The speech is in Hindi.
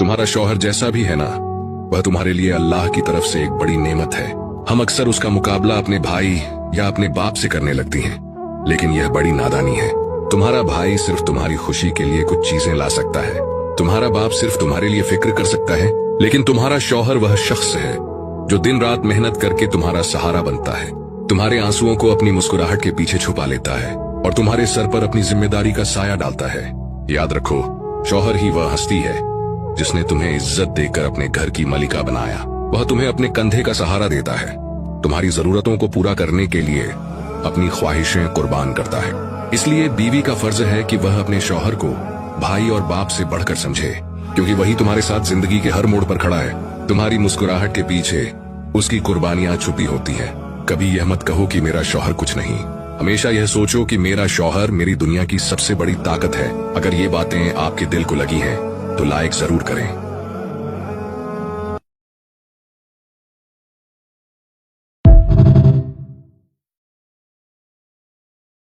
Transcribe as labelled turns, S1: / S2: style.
S1: तुम्हारा शौहर जैसा भी है ना, वह तुम्हारे लिए अल्लाह की तरफ से एक बड़ी नेमत है। हम अक्सर उसका मुकाबला अपने भाई या अपने बाप से करने लगती हैं, लेकिन यह बड़ी नादानी है। तुम्हारा भाई सिर्फ तुम्हारी खुशी के लिए कुछ चीजें ला सकता है, तुम्हारा बाप सिर्फ तुम्हारे लिए फिक्र कर सकता है, लेकिन तुम्हारा शौहर वह शख्स है जो दिन रात मेहनत करके तुम्हारा सहारा बनता है, तुम्हारे आंसुओं को अपनी मुस्कुराहट के पीछे छुपा लेता है और तुम्हारे सर पर अपनी जिम्मेदारी का साया डालता है। याद रखो, शौहर ही वह हस्ती है जिसने तुम्हें इज्जत देकर अपने घर की मलिका बनाया। वह तुम्हें अपने कंधे का सहारा देता है, तुम्हारी जरूरतों को पूरा करने के लिए अपनी ख्वाहिशें कुर्बान करता है। इसलिए बीवी का फर्ज है कि वह अपने शौहर को भाई और बाप से बढ़कर समझे, क्योंकि वही तुम्हारे साथ जिंदगी के हर मोड़ पर खड़ा है। तुम्हारी मुस्कुराहट के पीछे उसकी कुर्बानियां छुपी होती हैं। कभी यह मत कहो कि मेरा शौहर कुछ नहीं, हमेशा यह सोचो कि मेरा शौहर मेरी दुनिया की सबसे बड़ी ताकत है। अगर ये बातें आपके दिल को लगी हैं तो लाइक जरूर करें।